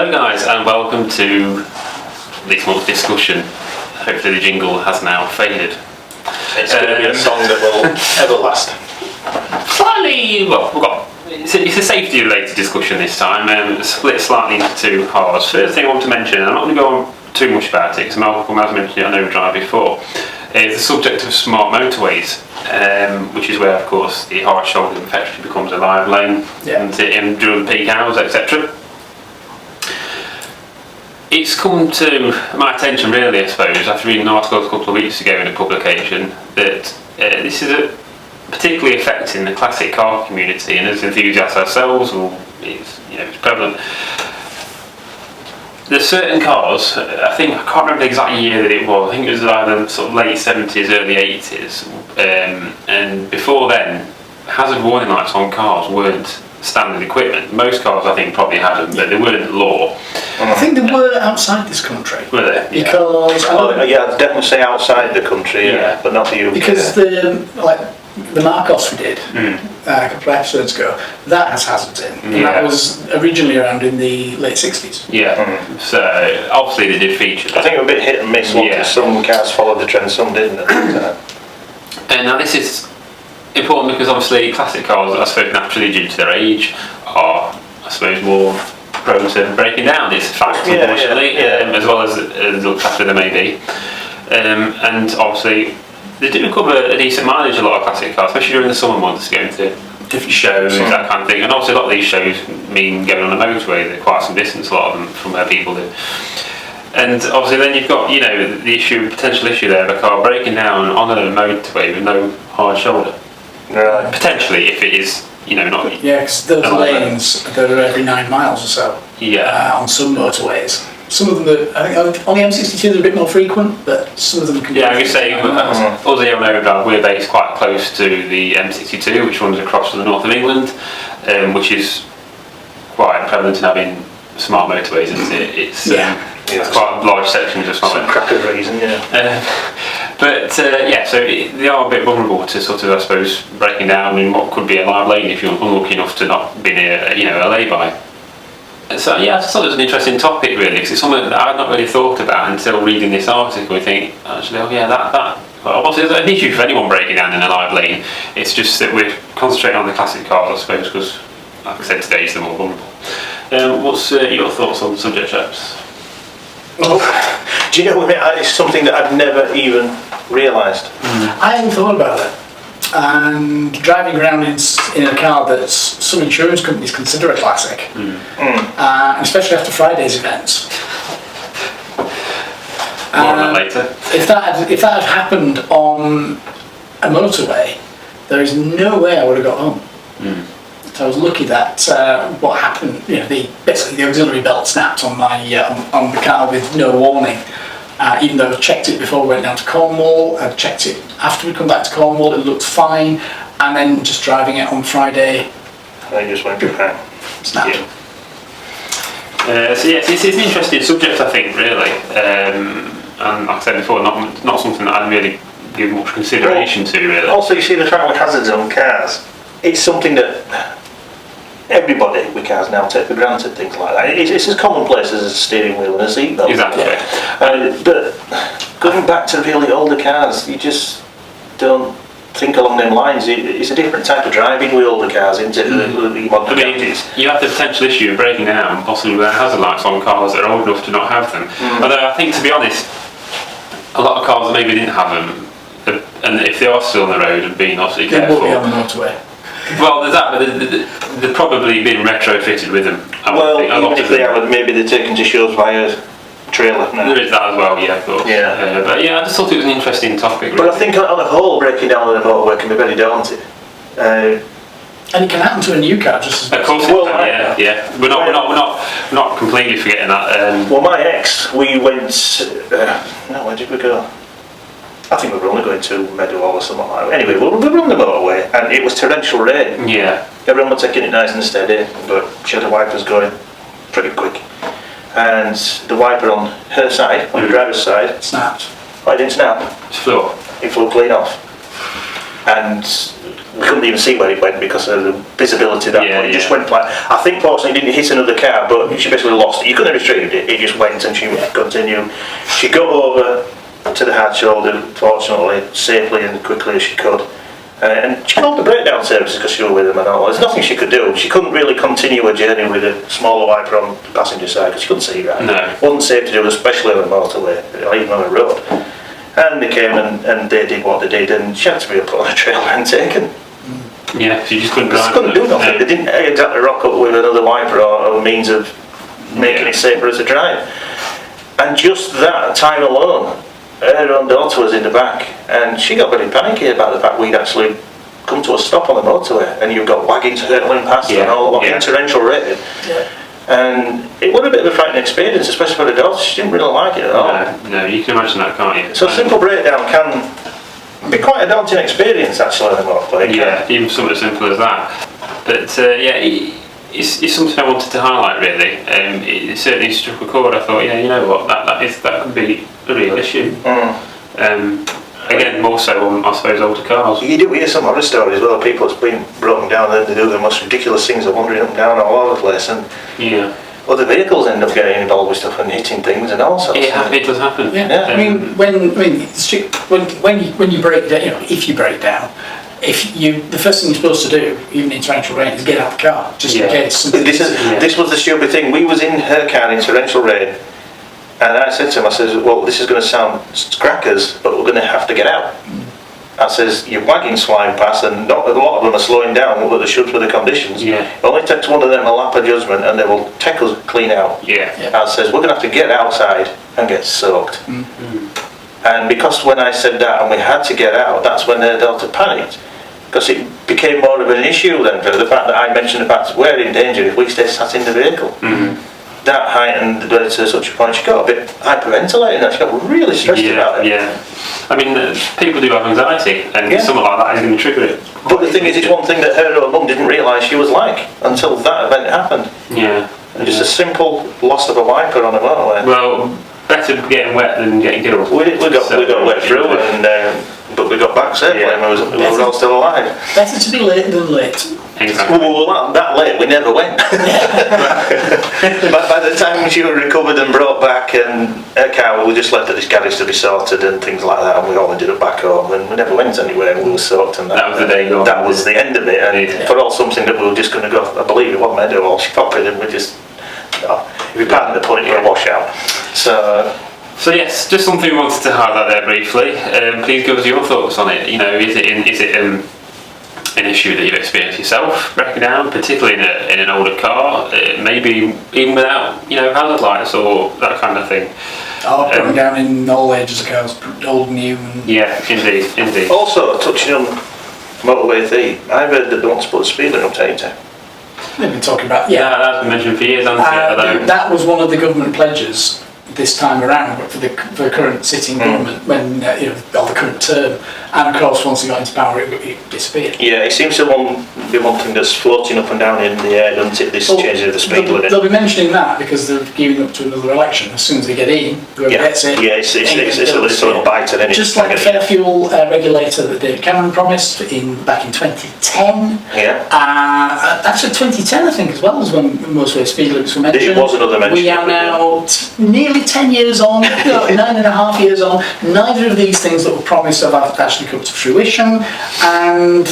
Hello guys and welcome to this month's discussion. Hopefully the jingle has now faded. It's going to be a song that will ever last. Slightly, well, it's a safety related discussion this time, split slightly into two halves. First thing I want to mention, and I'm not going to go on too much about it because Malcolm has mentioned it on Overdrive before, is the subject of smart motorways, which is where of course the hard shoulder effectively becomes a live lane and during peak hours, etc. It's come to my attention really, I suppose, after reading an article a couple of weeks ago in a publication, that this is particularly affecting the classic car community, and as enthusiasts ourselves, it's prevalent. There's certain cars, I can't remember the exact year that it was, I think it was either sort of late 70s, early 80s, and before then, hazard warning lights on cars weren't standard equipment. Most cars I think probably had them, but they weren't law. I think they were outside this country. Were they? Because I'd definitely say outside the country, but not the UK. Because the Marcos we did a couple of episodes ago, that has hazards in. And that was originally around in the late 60s. Yeah. So obviously they did feature that. I think it was a bit hit and miss. Some cars followed the trend, some didn't. And now this is important because obviously classic cars, I suppose naturally due to their age, are I suppose more prone to breaking down. This fact, unfortunately, as well as looked after they may be. And obviously they do cover a decent mileage, a lot of classic cars, especially during the summer months, going to different shows, that kind of thing. And obviously a lot of these shows mean going on a motorway. They're quite some distance, a lot of them, from where people live. And obviously then you've got, the potential issue there of a car breaking down on a motorway with no hard shoulder. Right. Potentially, if it is, not... Yeah, because those lanes go every 9 miles or so on some motorways. Some of them, I think on the M62 they're a bit more frequent, but some of them can be... Yeah, I would say, us here on Overdrive, we're based quite close to the M62, which runs across to the north of England, which is quite prevalent in having smart motorways, isn't it? It's quite large sections of smart motorways. Some cracker reason, so they are a bit vulnerable to sort of, I suppose, breaking down in what could be a live lane if you're unlucky enough to not be near, a lay-by. So I just thought it was an interesting topic really, because it's something that I'd not really thought about until reading this article. You think, actually, that obviously there's an issue for anyone breaking down in a live lane. It's just that we're concentrating on the classic cars, I suppose, because, like I said, today's the more vulnerable. What's your thoughts on the subject, chaps? Do you know what I mean? It's something that I've never even realised. I hadn't thought about it. And driving around in a car that some insurance companies consider a classic, especially after Friday's events. More on that later. If that had happened on a motorway, there is no way I would have got home. So I was lucky that what happened, basically the auxiliary belt snapped on my on the car with no warning. Even though I checked it before we went down to Cornwall, I checked it after we come back to Cornwall, it looked fine, and then just driving it on Friday, I just went bang. snapped. It's an interesting subject, I think, really, and like I said before, not something that I'd really give much consideration to, really. Also, you see the travel hazards on cars. It's something that everybody with cars now take for granted, things like that. It's as commonplace as a steering wheel and a seatbelt. Exactly. But going back to really older cars, you just don't think along them lines. It's a different type of driving with older cars, isn't it? The modern cars. You have the potential issue of breaking down, possibly with hazard lights on cars that are old enough to not have them. Although I think, to be honest, a lot of cars that maybe didn't have them, and if they are still on the road and being obviously careful... They won't be on the motorway. Well, there's that, but they've probably been retrofitted with them. Even if they haven't, maybe they're taken to shows via trailer now. There is that as well, of course. I just thought it was an interesting topic. But I think on a whole, breaking down on a motorway can be very daunting. And it can happen to a new car just as much. Of course, We're not completely forgetting that. Well, my ex, we went. Where did we go? I think we were only going to Meadowhall or something like that. Anyway, we were on the motorway and it was torrential rain. Yeah. Everyone was taking it nice and steady, but she had the wipers going pretty quick. And the wiper on her side, on the driver's side, snapped. Oh, it didn't snap. It flew off. It flew clean off. And we couldn't even see where it went because of the visibility that way. It just went like, I think fortunately it didn't hit another car, but she basically lost it. You couldn't have retrieved it. It just went and she continued. She got over to the hard shoulder, fortunately, safely and quickly as she could. And she called the breakdown services because she was with them and all. There's nothing she could do. She couldn't really continue her journey with a smaller wiper on the passenger side because she couldn't see right. No. It wasn't safe to do, especially on a motorway or even on a road. And they came and they did what they did, and she had to be put on a trailer and taken. Yeah, she just couldn't They drive. couldn't do nothing. They didn't exactly rock up with another wiper or a means of making it safer as a drive. And just that time alone, her own daughter was in the back, and she got very panicky about the fact we'd actually come to a stop on the motorway, and you've got wagons hurtling past and all interventional rated. Yeah. And it was a bit of a frightening experience, especially for the daughter. She didn't really like it at all. No, you can imagine that, can't you? So a simple breakdown can be quite a daunting experience, actually, on the motorway. Yeah, even something as simple as that. But it's something I wanted to highlight, really. It certainly struck a chord. I thought, you know what, that could be a real issue. Again, more so on, I suppose, older cars. You do hear some horror stories as well. People that's been broken down and they do the most ridiculous things. They're wandering up and down all over the place, and other vehicles end up getting involved with stuff and hitting things and all sorts. It does happen. Yeah. I mean, when you break down, if you break down, the first thing you're supposed to do, even in torrential rain, is get out of the car, just in case. This was the stupid thing. We was in her car in torrential rain, and I said to him, I says, well, this is going to sound crackers, but we're going to have to get out. I says, your wagons flying past, and not a lot of them are slowing down, but they should for the conditions. It only takes one of them a lap of judgment, and they will take us clean out. I says, we're going to have to get outside and get soaked. And because when I said that and we had to get out, that's when their daughter panicked. Because it became more of an issue then for the fact that I mentioned the fact we're in danger if we stay sat in the vehicle. That heightened to such a point she got a bit hyperventilating and she got really stressed about it. I mean, people do have anxiety, and something like that is going to trigger it. But the thing is, it's one thing that her own mum didn't realise she was like until that event happened. And just a simple loss of a wiper on a motorway. Well, better getting wet than getting killed. We got wet through, but we got back safely and we were all still alive. Better to be late than late. Exactly. Well, that late we never went. But by the time she was recovered and brought back, and her car, we just left at this garage to be sorted and things like that, and we all ended up back home, and we never went anywhere. We were soaked, and that was the day gone. That was the end of it. And for all something that we were just going to go, I believe it was Meadow or Shopping, and we just, if we pardon the pun, it was a washout. So yes, just something we wanted to highlight there briefly. Please give us your thoughts on it. You know, is it an issue that you've experienced yourself, breaking down, particularly in an older car, maybe even without hazard lights or that kind of thing? Breaking down in all ages of cars, old, new. Indeed. Also, touching on motorway theme, I've heard that they want to put a speed limit up to. They've been talking about that's been mentioned for years, hasn't it? That was one of the government pledges this time around, but for the current sitting government, when or the current term, and of course once they got into power it disappeared. It seems to be one thing that's floating up and down in the air, doesn't it, this change of the speed limit? They'll be mentioning that because they're gearing up to another election. As soon as they get in, whoever gets it, it's a little bite at any. Just like the fair fuel regulator that David Cameron promised back in 2010. Actually 2010 I think as well was when motorway speed limits were mentioned. It was another mention. We are now nearly 10 years on, 9.5 years on, neither of these things that were promised have actually come to fruition, and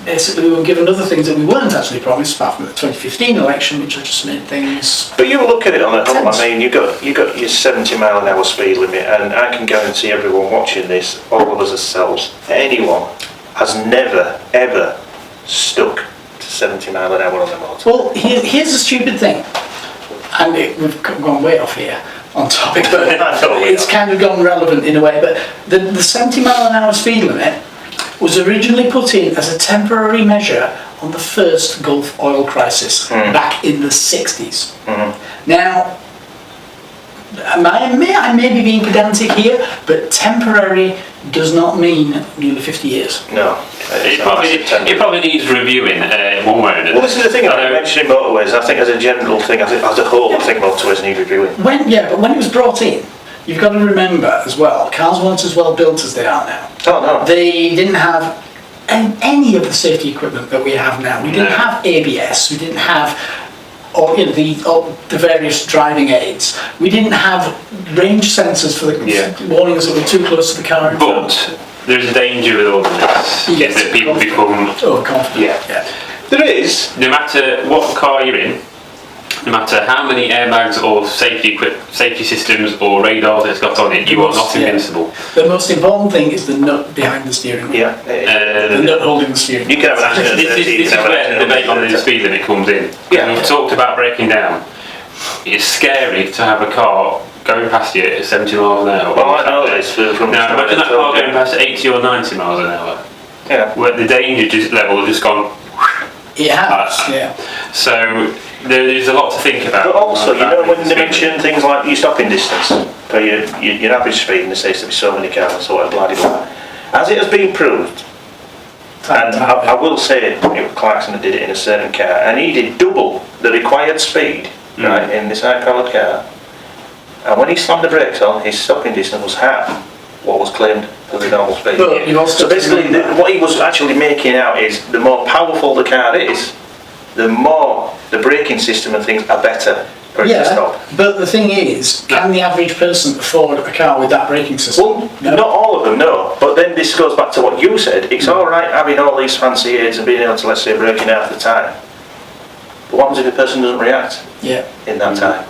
basically we were given other things that we weren't actually promised, apart from the 2015 election, which just made things. But you look at it on the whole, I mean, you got your 70 mile an hour speed limit, and I can guarantee everyone watching this, all of us ourselves, anyone has never ever stuck to 70 mile an hour on the motor. Well, here's the stupid thing, and we've gone way off here on topic, but it's kind of gone relevant in a way. But the 70 mile an hour speed limit was originally put in as a temporary measure on the first Gulf oil crisis back in the 60s. Now, I may be being pedantic here, but temporary does not mean nearly 50 years. No. It probably needs reviewing one way or another. Well, this is the thing about mentioning motorways. I think as a general thing, as a whole, I think motorways need reviewing. But when it was brought in, you've got to remember as well, cars weren't as well built as they are now. Oh no. They didn't have any of the safety equipment that we have now. We didn't have ABS. We didn't have the various driving aids. We didn't have range sensors for warning us that we're too close to the car. But there's a danger with all of this. Yes, is that people become overconfident. Yeah. There is. No matter what car you're in, no matter how many airbags or safety systems or radars it's got on it, you are not invincible. The most important thing is the nut behind the steering wheel. Yeah. The nut holding the steering wheel. You can have an accident. This is where the debate on the speed limit comes in. Yeah. We've talked about breaking down. It's scary to have a car going past you at 70 miles an hour. Well, I know this from now, imagine that car going past 80 or 90 miles an hour. Yeah. Where the danger level has just gone. It has, yeah. So there's a lot to think about. But also, when they mention things like your stopping distance, for your average speed, and it says to be so many cars, or blah blah blah. As it has been proved, and I will say it was Clarkson that did it in a certain car, and he did double the required speed, right, in this high-powered car. And when he slammed the brakes on, his stopping distance was half what was claimed for the normal speed. So basically, what he was actually making out is the more powerful the car is, the more the braking system and things are better for it to stop. But the thing is, can the average person afford a car with that braking system? Well, not all of them, no. But then this goes back to what you said. It's all right having all these fancy aids and being able to, let's say, brake in half the time. But what happens if a person doesn't react in that time?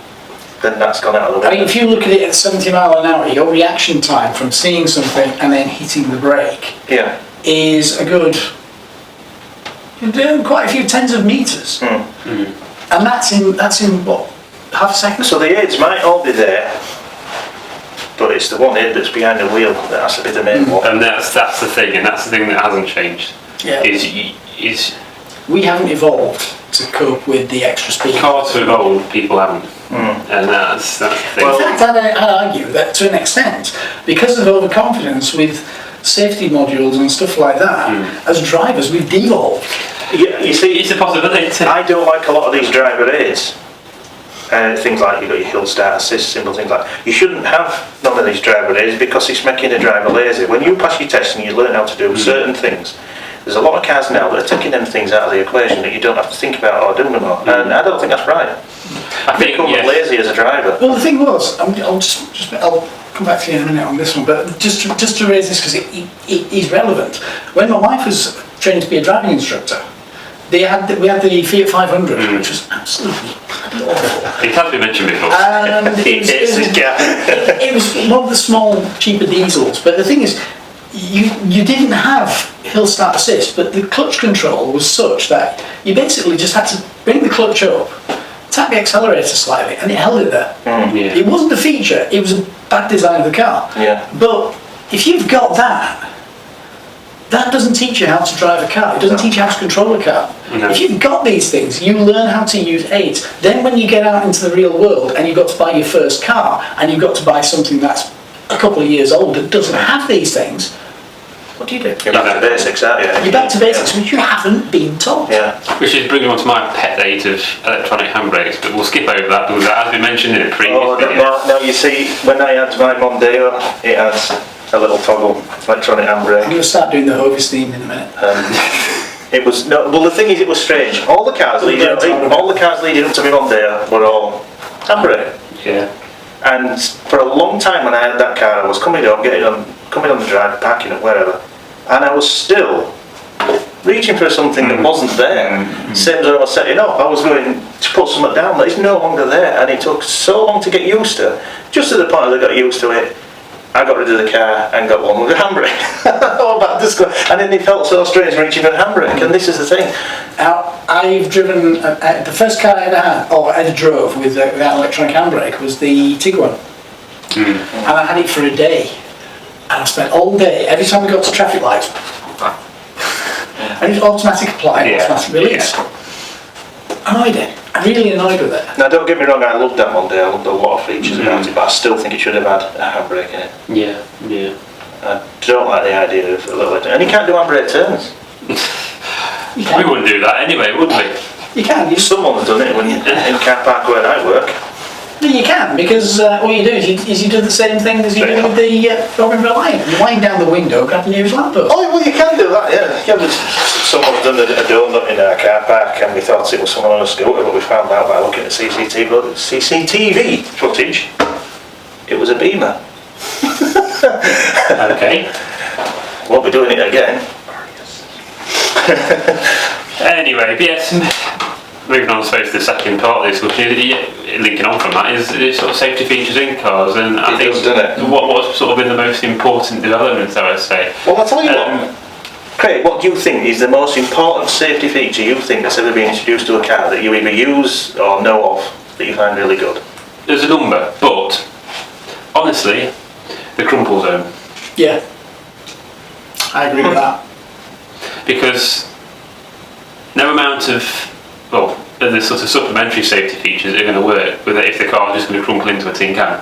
Then that's gone out of the way. I mean, if you look at it at 70 mile an hour, your reaction time from seeing something and then hitting the brake is a good, quite a few tens of meters. And that's in what, half a second? So the aids might all be there, but it's the one aid that's behind the wheel that has to be the main one. And that's the thing, and that's the thing that hasn't changed. Yeah. Is we haven't evolved to cope with the extra speed. Cars have evolved, people haven't. And that's the thing. In fact, I'd argue that to an extent, because of overconfidence with safety modules and stuff like that, as drivers we've devolved. Yeah, you see, it's a possibility. I don't like a lot of these driver aids. Things like you've got your hill start assist, simple things like that. You shouldn't have none of these driver aids because it's making the driver lazy. When you pass your test and you learn how to do certain things, there's a lot of cars now that are taking them things out of the equation that you don't have to think about or do anymore. And I don't think that's right. I think you're lazy as a driver. Well, the thing was, I'll come back to you in a minute on this one, but just to raise this because it is relevant. When my wife was training to be a driving instructor, we had the Fiat 500, which was absolutely awful. It has been mentioned before. And it was one of the small, cheaper diesels. But the thing is, you didn't have hill start assist, but the clutch control was such that you basically just had to bring the clutch up, tap the accelerator slightly, and it held it there. It wasn't a feature, it was a bad design of the car. But if you've got that doesn't teach you how to drive a car. It doesn't teach you how to control a car. If you've got these things, you learn how to use aids. Then when you get out into the real world and you've got to buy your first car and you've got to buy something that's a couple of years old that doesn't have these things, what do? You're back to basics, aren't you? You're back to basics, which you haven't been taught. Which is bringing on to my pet hate of electronic handbrakes, but we'll skip over that because that has been mentioned in a previous video. Now you see, when I had my Mondeo, it has a little toggle electronic handbrake. I'm going to start doing the Hovis theme in a minute. It was well. The thing is, it was strange. All the cars leading up to my Mondeo were all handbrake. And for a long time when I had that car, I was coming on the drive, parking it wherever, and I was still reaching for something that wasn't there. Same as when I was setting up, I was going to put something down that is no longer there, and it took so long to get used to. Just to the point that I got used to it, I got rid of the car and got one with a handbrake. And then it felt so strange reaching for a handbrake, and this is the thing. Now, I've driven, the first car I ever had, or ever drove with without electronic handbrake was the Tiguan. And I had it for a day. And I spent all day, every time we got to traffic lights, and it was automatic apply, automatic release. Annoyed it. I'm really annoyed with it. Now don't get me wrong, I loved that Mondeo, I loved a lot of features about it, but I still think it should have had a handbrake in it. I don't like the idea of a little bit. And you can't do handbrake turns. We wouldn't do that anyway, would we? You can. Someone's done it in car park where I work. No, you can, because all you do is you do the same thing as you do with the Robin Reliant. You wind down the window, grab the nearest lamppost. Oh, well, you can do that, yeah. But someone's done a donut in our car park and we thought it was someone on a scooter, but we found out by looking at CCTV footage, it was a Beamer. Okay. Won't be doing it again. Anyway, but yes, moving on, I suppose, to the second part of this discussion, linking on from that, is sort of safety features in cars, and I think what's sort of been the most important developments, I would say. Well, I'll tell you what, Craig, what do you think is the most important safety feature you think that's ever been introduced to a car that you either use or know of that you find really good? There's a number, but honestly, the crumple zone. Yeah, I agree with that. Because no amount of, well, the sort of supplementary safety features are going to work with it if the car is just going to crumple into a tin can.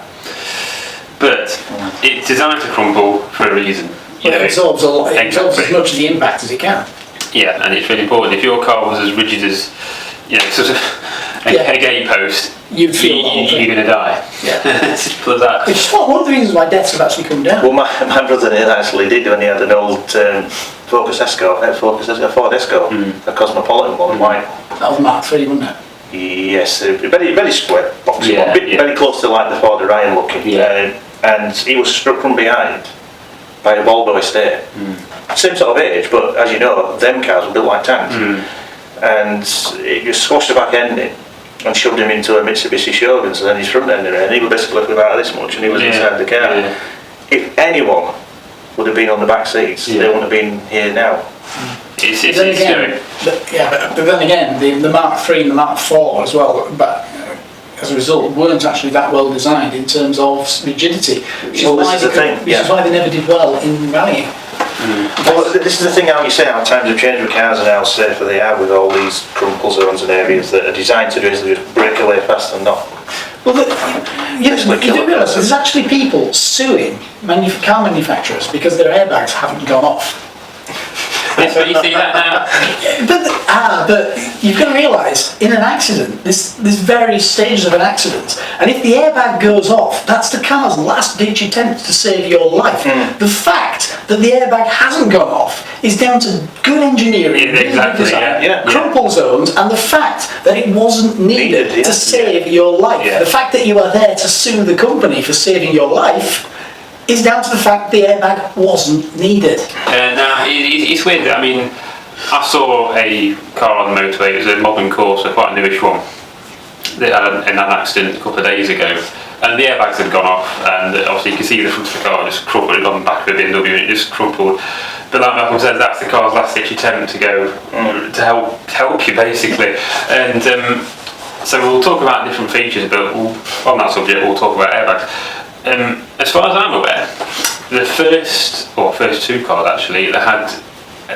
But it's designed to crumple for a reason. It absorbs as much of the impact as it can. Yeah, and it's really important. If your car was as rigid as, sort of a gate post, you'd feel you're going to die. Yeah. Simple as that. Which is one of the reasons why deaths have actually come down. Well, my brother actually did when he had an old Ford Escort, a Cosmopolitan one, white. That was Mark III, wasn't it? Yes, very, very square, boxy one, very close to like the Ford Orion looking. Yeah. And he was struck from behind by a Volvo estate. Same sort of age, but as you know, them cars were built like tanks. And it just squashed the back end in and shoved him into a Mitsubishi Shogun, so then his front end in there, and he was basically looking about this much, and he was inside the car. Yeah. If anyone would have been on the back seats, they wouldn't have been here now. But then again, the Mark III and the Mark IV as well, but as a result, weren't actually that well designed in terms of rigidity. Which is why they never did well in rallying. Well, this is the thing, how you say how times have changed with cars and how safer they are with all these crumple zones and areas that are designed to basically just break away fast and not. Well, you do realise there's actually people suing car manufacturers because their airbags haven't gone off. Yes, but you see that now. But you've got to realise, in an accident, there's various stages of an accident, and if the airbag goes off, that's the car's last-ditch attempt to save your life. The fact that the airbag hasn't gone off is down to good engineering, crumple zones, and the fact that it wasn't needed to save your life. The fact that you are there to sue the company for saving your life is down to the fact the airbag wasn't needed. Now, it's weird. I mean, I saw a car on the motorway. It was a modern Corsa, quite a newish one. They had an accident a couple of days ago, and the airbags had gone off, and obviously you can see the front of the car just crumpled on the back of the BMW, and it just crumpled. But like Malcolm said, that's the car's last-ditch attempt to go to help you, basically. And so we'll talk about different features, but on that subject, we'll talk about airbags. As far as I'm aware, the first two cars actually that had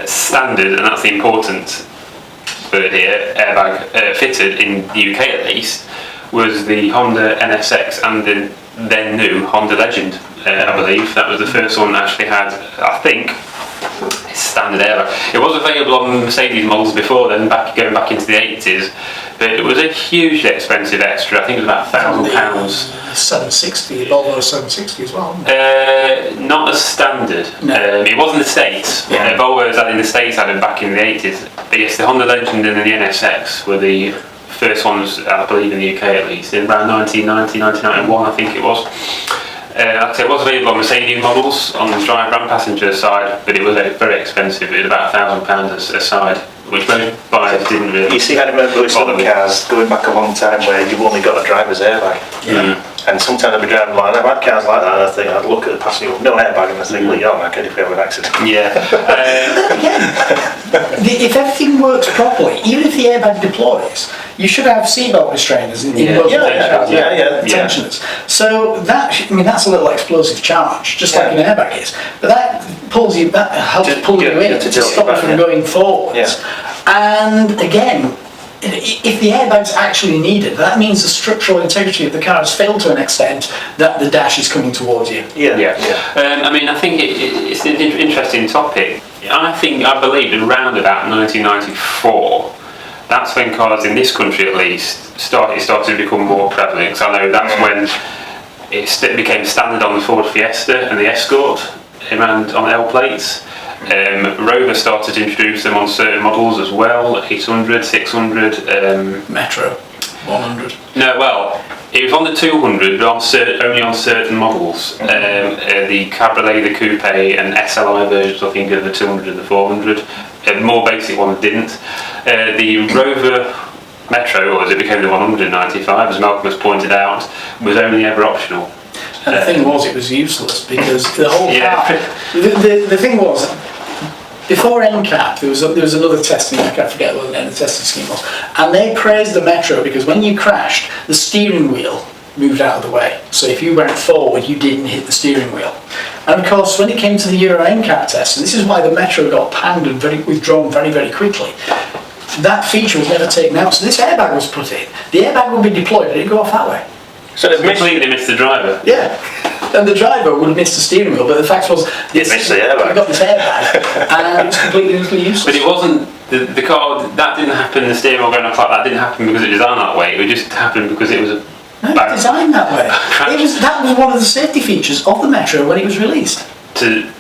standard, and that's the important word here, airbag fitted in the UK at least, was the Honda NSX and the then new Honda Legend, I believe. That was the first one that actually had, I think, a standard airbag. It was available on Mercedes models before then, going back into the 80s, but it was a hugely expensive extra. I think it was about £1,000. 760, Volvo 760 as well. Not as standard. No. It was in the States. Volvo's in the States had it back in the 80s. But yes, the Honda Legend and the NSX were the first ones, I believe, in the UK at least, in around 1990, 1991, I think it was. Like I said, it was available on Mercedes models on the driver and passenger side, but it was very expensive. It was about £1,000 a side, which most buyers didn't really. You see, I remember with some cars going back a long time where you've only got a driver's airbag. And sometimes I'd be driving like that. I've had cars like that, and I think I'd look at the passenger with no airbag, and I think, well, you're not going if we have an accident. If everything works properly, even if the airbag deploys, you should have seatbelt restrainers in most cars. Tensioners. So that's a little explosive charge, just like an airbag is. But that helps pull you in to stop you from going forwards. And again, if the airbag's actually needed, that means the structural integrity of the car has failed to an extent that the dash is coming towards you. I mean, I think it's an interesting topic. I believe around about 1994, that's when cars in this country at least started to become more prevalent. Because I know that's when it became standard on the Ford Fiesta and the Escort, and on L plates. Rover started to introduce them on certain models as well, 800, 600. Metro, 100. No, well, it was on the 200, but only on certain models. The Cabriolet, the Coupe, and SLI versions, I think, of the 200 and the 400. More basic ones didn't. The Rover Metro, or as it became the 195, as Malcolm has pointed out, was only ever optional. And the thing was, it was useless because the whole Yeah. car. The thing was, before NCAP, there was another testing. I can't forget what the name of the testing scheme was, and they praised the Metro because when you crashed, the steering wheel moved out of the way. So if you went forward, you didn't hit the steering wheel. And of course, when it came to the Euro NCAP test, and this is why the Metro got panned and withdrawn very, very quickly. That feature was never taken out, so this airbag was put in. The airbag would be deployed, but it didn't go off that way. So they've Completely missed the driver. Yeah, and the driver would have missed the steering wheel, but the fact was, Missed the airbag. We got this airbag, and it was completely useless. But it wasn't, the car, that didn't happen, the steering wheel going off like that didn't happen because it was designed that way, it just happened because it was a No, it was designed that way. That was one of the safety features of the Metro when it was released. to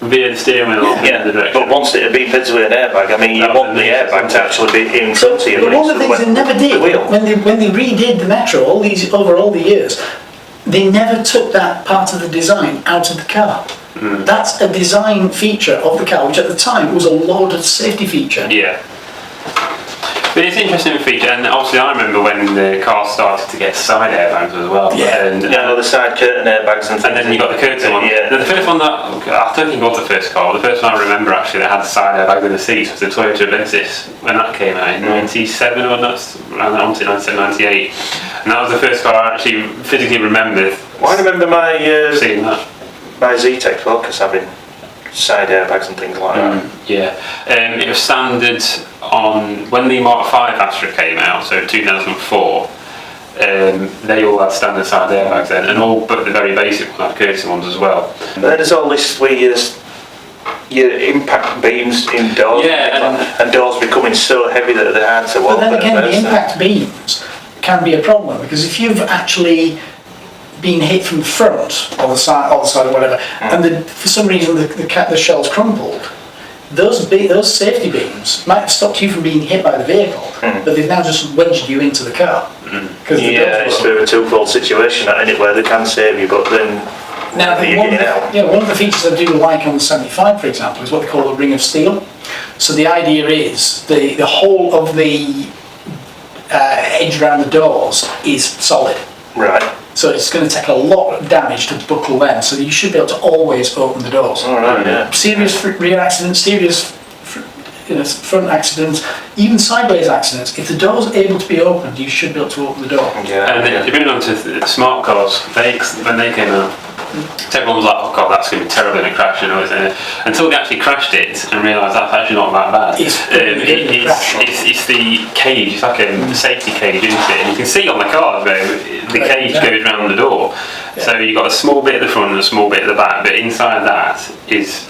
veer the steering wheel in the direction. But once it had been fitted with an airbag, I mean, you want the airbag to actually be in front of you. But one of the things they never did, the wheel. when they redid the Metro over all the years, they never took that part of the design out of the car. That's a design feature of the car, which at the time was a lauded safety feature. Yeah. But it's an interesting feature, and obviously I remember when the car started to get side airbags as well. Yeah. And, The side curtain airbags and things. and then you got the curtain one. Yeah. Now, the first one that, I don't think it was the first car, the first one I remember actually that had the side airbags in the seats was the Toyota Avensis, when that came out in 97 or that's around 97, 98. And that was the first car I actually physically remembered Well, I remember my seeing that. Z-Tech Focus having side airbags and things like that. Yeah, it was standard on when the Mark 5 Astra came out, so 2004. They all had standard side airbags then, and all but the very basic one had curtain ones as well. But then there's all this where your impact beams in doors, and doors becoming so heavy that they're hard to But open. then again, the impact beams can be a problem because if you've actually been hit from the front or the side or whatever, and for some reason the shell's crumpled, those safety beams might have stopped you from being hit by the vehicle, but they've now just wedged you into the car. It's a bit of a twofold situation, isn't it, where they can save you, but then Now, you're getting out. one of the features I do like on the 75, for example, is what they call a ring of steel. So the idea is the whole of the edge around the doors is solid. Right. So it's going to take a lot of damage to buckle them, so you should be able to always open the doors. All right, yeah. Serious rear accidents, serious front accidents, even sideways accidents, if the door's able to be opened, you should be able to open the door. Yeah. And then, depending on to smart cars, when they came out, everyone was like, oh god, that's going to be terrible in a crash, until they actually crashed it and realised that's actually not that bad. It's the cage, it's like a safety cage, isn't it? And you can see on the car, the cage goes round the door. Yeah. So you've got a small bit at the front and a small bit at the back, but inside that is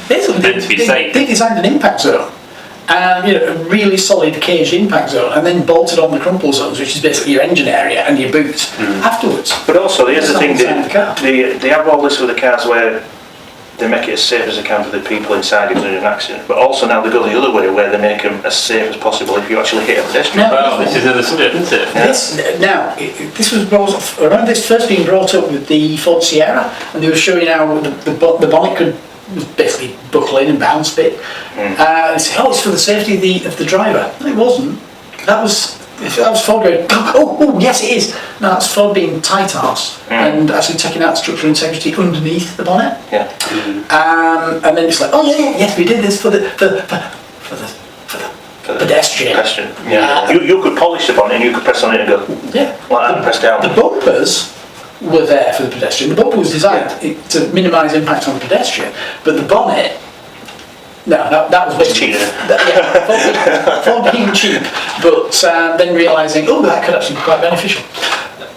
basically meant to be safe. They designed an impact zone. And a really solid caged impact zone, and then bolted on the crumple zones, which is basically your engine area and your boot afterwards. But also, here's the thing: they have all this with the cars where they make it as safe as they can for the people inside if there's an accident. But also now they go the other way, where they make them as safe as possible if you actually hit a pedestrian. This is another subject, isn't it? This was brought up, around this first being brought up with the Ford Sierra, and they were showing how the bonnet could basically buckle in and bounce a bit. They said, it's for the safety of the driver. No, it wasn't. That was Ford going, oh, yes it is. No, that's Ford being tight arse and actually taking out structural integrity underneath the bonnet. Yeah. And then it's like, yes, we did this for the pedestrian. Yeah. You could polish the bonnet and you could press on it and go, like that, press down. The bumpers were there for the pedestrian. The bumper was designed to minimise impact on the pedestrian, but the bonnet, that was way cheap. Ford being cheap, but then realising, that could actually be quite beneficial.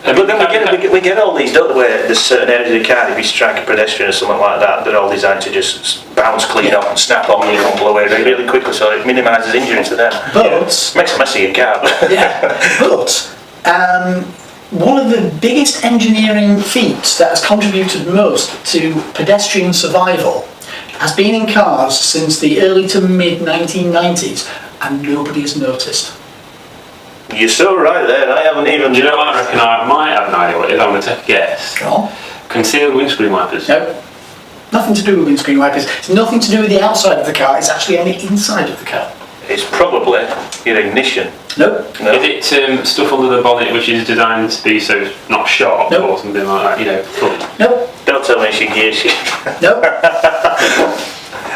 But then we get all these, don't we, where there's certain areas of the car, if you strike a pedestrian or something like that, they're all designed to just bounce clean off and snap on and crumple away really quickly, so it minimises injuries to them. But makes a mess of your car. One of the biggest engineering feats that has contributed most to pedestrian survival has been in cars since the early to mid 1990s, and nobody has noticed. You're so right there. I haven't even. Do you know what I reckon? I might have an idea what it is. I'm going to take a guess. Go on. Concealed windscreen wipers. No. Nothing to do with windscreen wipers. It's nothing to do with the outside of the car. It's actually on the inside of the car. It's probably your ignition. Nope. No. Is it stuff under the bonnet which is designed to be so not sharp Nope. or something like that? You know, funny. Nope. Don't tell me it's your gear shift. Nope.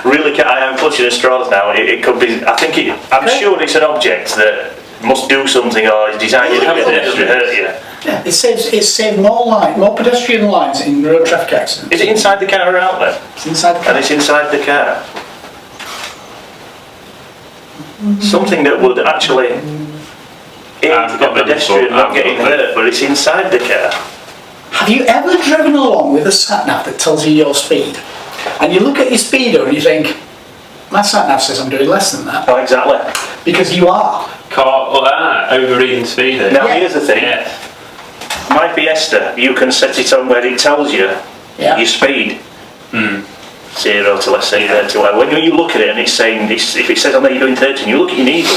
Really, I am clutching at straws now. It could be. I'm Okay. sure it's an object that must do something or is designed to do it that doesn't hurt you. Yeah, it saved more pedestrian lives in road traffic accidents. Is it inside the car or out there? It's inside the car. And it's inside the car. Something that would actually aid I've the got them pedestrian before. not I've getting got them. hurt, but it's inside the car. Have you ever driven along with a sat-nav that tells you your speed? And you look at your speedo and you think, my sat-nav says I'm doing less than that. Oh, exactly. Because you are. Overreading speed. Now, Yeah. here's the thing. Yeah. My Fiesta, you can set it on where it tells you Yeah. your speed. 0 to, let's say, 30. Well, when you look at it and it's saying, if it says on there you're doing 30 and you look at your needle,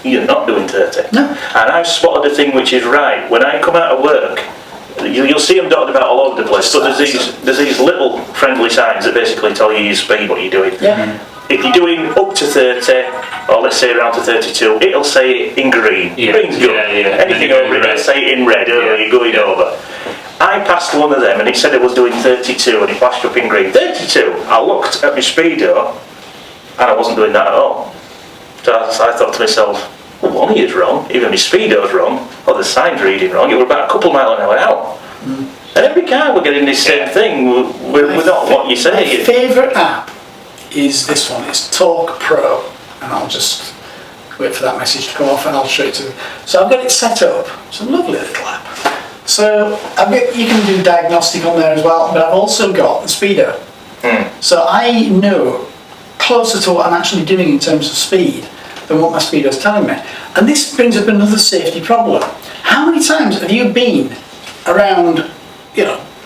you're not doing 30. No. And I've spotted a thing which is right. When I come out of work, you'll see them dotted about all over the place, but there's these little friendly signs that basically tell you your speed, what you're doing. Yeah. If you're doing up to 30, or let's say around to 32, it'll say it in green. Yeah. Green's good. Yeah. Anything over it, it'll say it in red. Oh, you're going over. I passed one of them and it said it was doing 32 and it flashed up in green. 32! I looked at my speedo and I wasn't doing that at all. So I thought to myself, well, one of you's wrong, either my speedo's wrong or the sign's reading wrong. It were about a couple mile an hour out. And every car we're getting this same thing, we're not what you My say. favourite app is this one. It's Talk Pro. And I'll just wait for that message to come off and I'll show it to you. So I've got it set up. It's a lovely little app. So you can do diagnostic on there as well, but I've also got the speedo. So I know closer to what I'm actually doing in terms of speed than what my speedo's telling me. And this brings up another safety problem. How many times have you been around,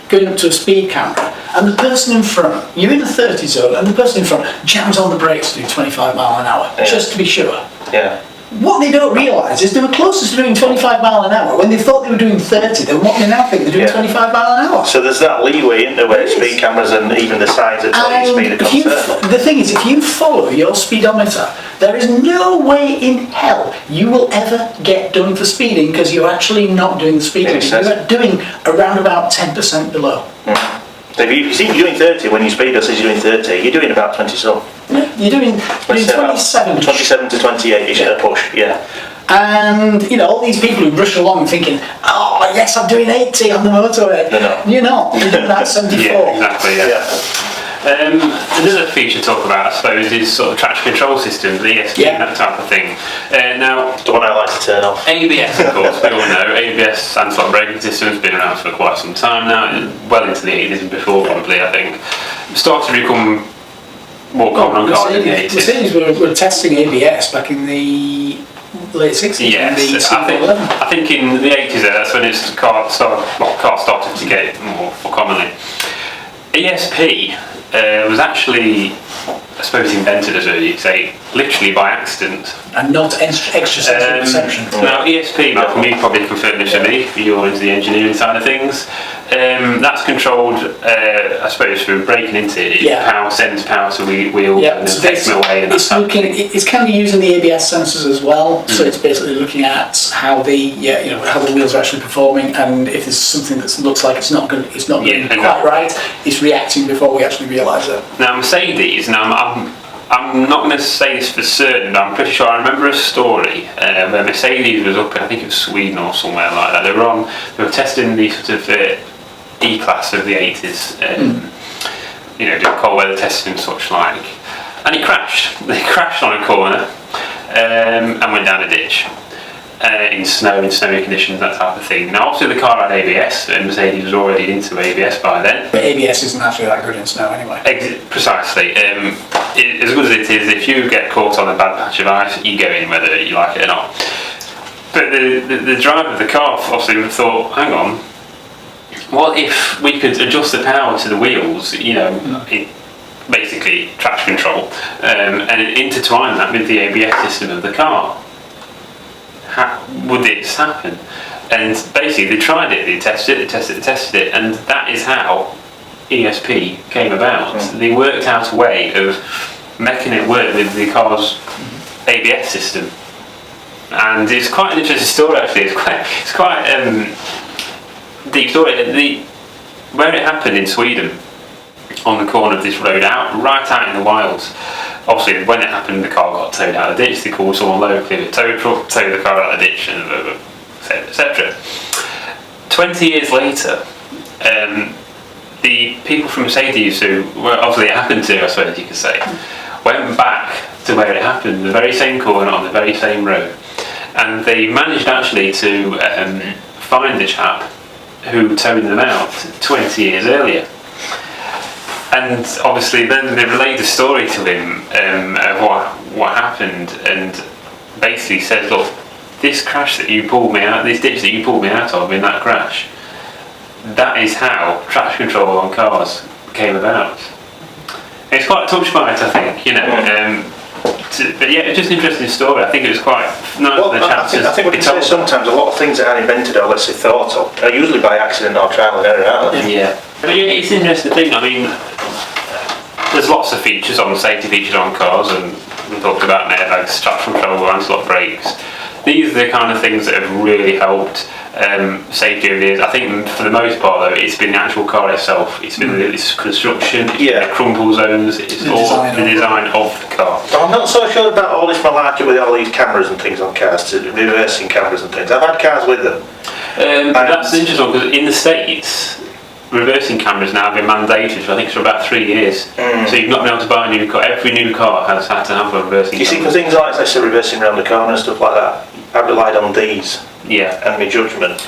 going up to a speed camera and the person in front, you're in the 30 zone and the person in front jams on the brakes to do 25 mile an hour, just to be sure. Yeah. What they don't realise is they were closest to doing 25 mile an hour when they thought they were doing 30, then what they now think they're doing 25 mile an hour. So there's that leeway, isn't there, where There is. speed cameras and even the signs that tell you speed are concerned. The thing is, if you follow your speedometer, there is no way in hell you will ever get done for speeding because you're actually not doing the speed limit. You're doing around about 10% below. So if you see you're doing 30 when your speedo says you're doing 30, you're doing about 20 some. Yeah, you're doing 27. 27 to 28 at a push, yeah. And, all these people who rush along thinking, oh, yes, I'm doing 80 on the motorway. They're not. You're not. You're doing about 74. Yeah, exactly. Yeah. Yeah. Another feature to talk about, I suppose, is sort of traction control systems, the ESP, that type of thing. Now, The one I like to turn off. ABS, of course, we all know. ABS, anti-lock braking system, has been around for quite some time now, well into the 80s and before, probably, I think. Started to become more common on cars in the 80s. Mercedes were testing ABS back in the late 60s. Yes, I think in the 80s that's when cars started to get it more commonly. ESP was actually, I suppose, invented, as you say, literally by accident. And not extra sensitive perception. Now, ESP, Malcolm, you probably confirm this for me, you're into the engineering side of things. That's controlled, I suppose, through braking into it. Power sends power to wheels and then takes them away. And it's kind of using the ABS sensors as well. So it's basically looking at how the how the wheels are actually performing, and if there's something that looks like it's not going quite right, it's reacting before we actually realise it. Now, Mercedes. I'm not going to say this for certain, but I'm pretty sure I remember a story where Mercedes was up in, I think it was Sweden or somewhere like that. They were testing the sort of E-Class of the 80s, doing cold weather testing and such like. And it crashed. They crashed on a corner and went down a ditch. In snowy conditions, that type of thing. Now, obviously, the car had ABS, and Mercedes was already into ABS by then. But ABS isn't actually that good in snow anyway. Precisely. As good as it is, if you get caught on a bad patch of ice, you go in whether you like it or not. But the driver of the car obviously thought, hang on, what if we could adjust the power to the wheels, basically traction control, and intertwine that with the ABS system of the car. Would this happen? And basically they tried it, they tested it, and that is how ESP came about. They worked out a way of making it work with the car's ABS system, and it's quite an interesting story actually. It's quite deep story. Where it happened in Sweden, on the corner of this road, right out in the wilds. Obviously, when it happened, the car got towed out of the ditch. They called someone locally, the tow truck, towed the car out of the ditch, and etc. 20 years later, the people from Mercedes, who obviously it happened to, I suppose you could say, went back to where it happened, the very same corner on the very same road, and they managed actually to find the chap who towed them out 20 years earlier. And obviously then they relayed the story to him of what happened, and basically said, look, this crash that you pulled me out, this ditch that you pulled me out of in that crash, that is how traction control on cars came about. It's quite a touch point, I think, you know. But yeah, it's just an interesting story. I think it was quite nice for the chap to I think what you say, sometimes a lot of things that are invented or let's say thought of are usually by accident or trial and error, aren't they? Yeah. But yeah, it's an interesting thing. I mean, there's lots of features safety features on cars, and we talked about airbags, traction control, anti-lock brakes. These are the kind of things that have really helped safety over the years. I think for the most part though, it's been the actual car itself. It's been its construction, it's been the crumple zones, it's all the design of the car. I'm not so sure about all this malarkey with all these cameras and things on cars, reversing cameras and things. I've had cars with them. That's interesting because in the States, reversing cameras now have been mandated for I think for about 3 years. So you've not been able to buy a new car. Every new car has had to have a reversing camera. You see, for things like, let's say, reversing around the corner and stuff like that, I've relied on these and my judgment,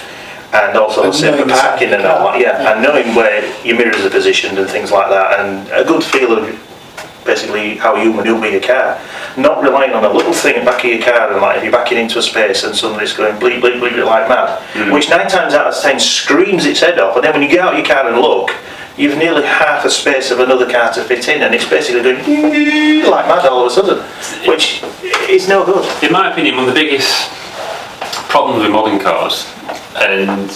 and also for parking and all that, and knowing where your mirrors are positioned and things like that, and a good feel of basically how you manoeuvre your car, not relying on a little thing at the back of your car, and like if you're backing into a space and suddenly it's going bleep bleep bleep like mad, which 9 times out of 10 screams its head off, and then when you get out of your car and look, you've nearly half a space of another car to fit in, and it's basically doing like mad all of a sudden, which is no good. In my opinion, one of the biggest problems with modern cars, and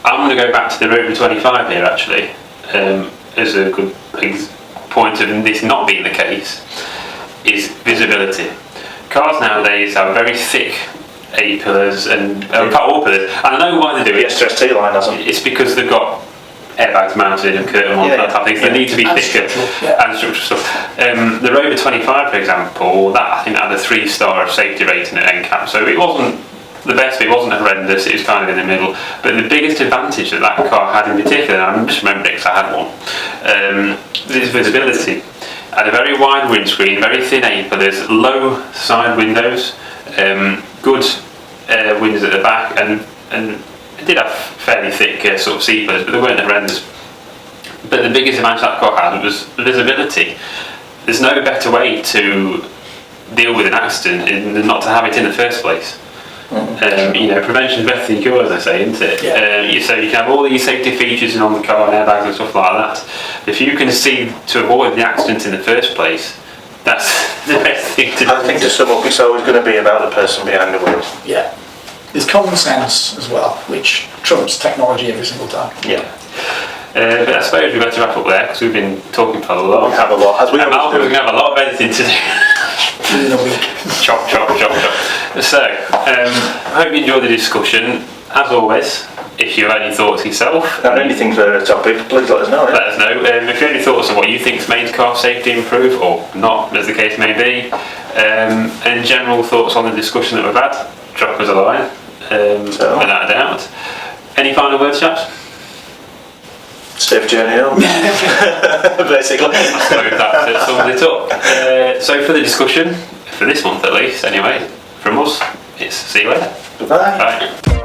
I'm going to go back to the Rover 25 here actually, as a good point of this not being the case, is visibility. Cars nowadays have very thick A-pillars and all pillars, and I know why they do it. The SRT line hasn't. It's because they've got airbags mounted and curtain on that type of thing, so they need to be thicker and structural stuff. The Rover 25, for example, that I think had a 3-star safety rating at NCAP, so it wasn't the best, but it wasn't horrendous, it was kind of in the middle. But the biggest advantage that car had in particular, and I just remember it because I had one, is visibility. It had a very wide windscreen, very thin A-pillars, low side windows, good windows at the back, and it did have fairly thick sort of C-pillars, but they weren't horrendous. But the biggest advantage that car had was visibility. There's no better way to deal with an accident than not to have it in the first place. Prevention is better than cure, as I say, isn't it? So you can have all these safety features on the car and airbags and stuff like that. If you can see to avoid the accident in the first place, that's the best thing to do. I think to sum up, it's always going to be about the person behind the wheel. Yeah. There's common sense as well, which trumps technology every single time. Yeah. But I suppose we better wrap up there because we've been talking for a lot. We have a lot. As we Malcolm's going to have a lot of editing to do. Within a week. Chop. So, I hope you enjoyed the discussion. As always, if you have any thoughts yourself, or anything for a topic, please let us know. Let us know. If you have any thoughts on what you think's made car safety improve, or not, as the case may be, and general thoughts on the discussion that we've had, drop us a line, without a doubt. Any final words, chaps? Safe journey home. Basically. I suppose that sums it up. So for the discussion, for this month at least, anyway, from us, it's see you later. Goodbye. Bye.